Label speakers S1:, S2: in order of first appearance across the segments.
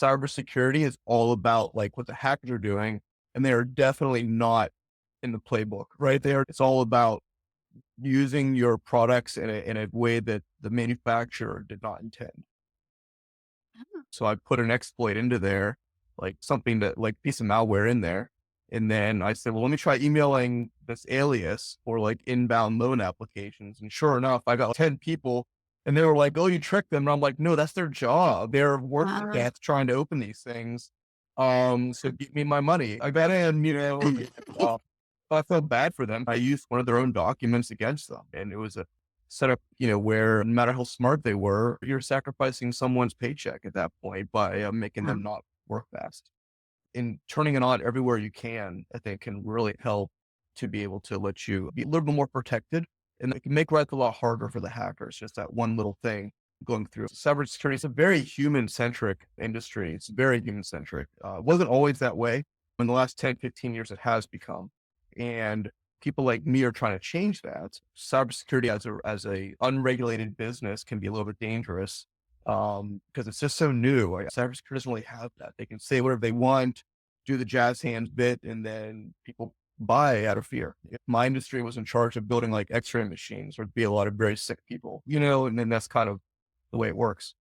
S1: cybersecurity is all about like what the hackers are doing, and they are definitely not in the playbook, right? It's all about using your products in a way that the manufacturer did not intend.
S2: Oh,
S1: So I put an exploit into there, like something that like piece of malware in there. And then I said, well, let me try emailing this alias for like inbound loan applications. And sure enough, I got 10 people and they were like, oh, you tricked them. And I'm like, no, that's their job. They're working to
S2: wow.
S1: death trying to open these things. So give me my money. I got in, uh, I felt bad for them. I used one of their own documents against them. And it was a setup, where no matter how smart they were, you're sacrificing someone's paycheck at that point by making
S2: Wow.
S1: them not work fast. And turning it on everywhere you can, I think can really help to be able to let you be a little bit more protected. And it can make life a lot harder for the hackers, just that one little thing going through. Cybersecurity is a very human centric industry. It's very human centric. It wasn't always that way. In the last 10, 15 years, it has become. And people like me are trying to change that. Cybersecurity as a unregulated business can be a little bit dangerous because it's just so new. Like, cybersecurity doesn't really have that. They can say whatever they want, do the jazz hands bit, and then people buy out of fear. If my industry was in charge of building like X-ray machines, there'd be a lot of very sick people, and then that's kind of the way it works.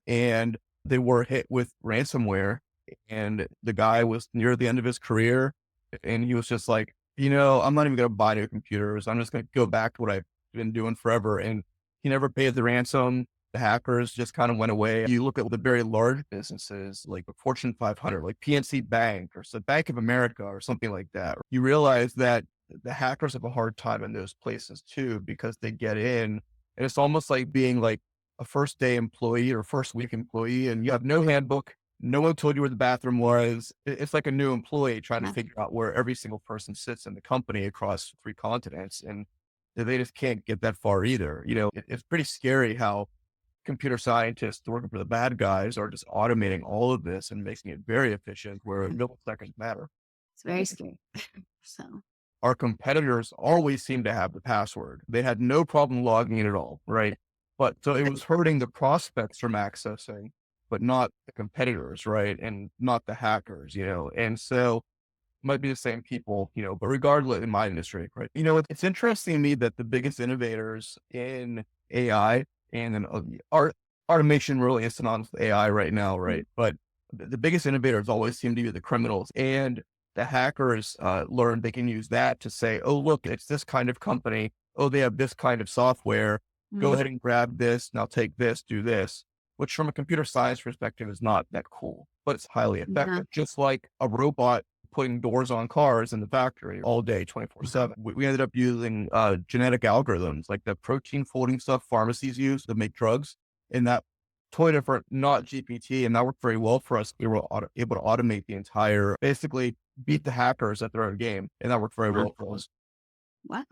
S1: And they were hit with ransomware, and the guy was near the end of his career, and he was just like, I'm not even going to buy new computers. I'm just going to go back to what I've been doing forever. And he never paid the ransom. The hackers just kind of went away. You look at the very large businesses like the Fortune 500, like PNC Bank or Bank of America or something like that. You realize that the hackers have a hard time in those places too, because they get in and it's almost like being like a first day employee or first week employee and you have no handbook. No one told you where the bathroom was. It's like a new employee trying to
S2: Yeah.
S1: figure out where every single person sits in the company across 3 continents. And they just can't get that far either. It's pretty scary how computer scientists working for the bad guys are just automating all of this and making it very efficient where milliseconds matter.
S2: It's very scary. So,
S1: Our competitors always seem to have the password. They had no problem logging in at all, right? But so it was hurting the prospects from accessing, but not the competitors, right? And not the hackers. And so might be the same people, but regardless in my industry, right? It's interesting to me that the biggest innovators in AI and in automation really is synonymous with AI right now,
S2: mm,
S1: right? But the biggest innovators always seem to be the criminals and the hackers learn they can use that to say, oh, look, it's this kind of company. Oh, they have this kind of software. Go
S2: mm,
S1: ahead and grab this. Now take this, do this, which from a computer science perspective is not that cool, but it's highly
S2: yeah.
S1: effective. Just like a robot putting doors on cars in the factory all day, 24/7. We ended up using genetic algorithms like the protein folding stuff pharmacies use to make drugs. And that totally different, not GPT. And that worked very well for us. We were able to automate the entire, basically beat the hackers at their own game. And that worked very
S2: Wow.
S1: well for us.
S2: Wow.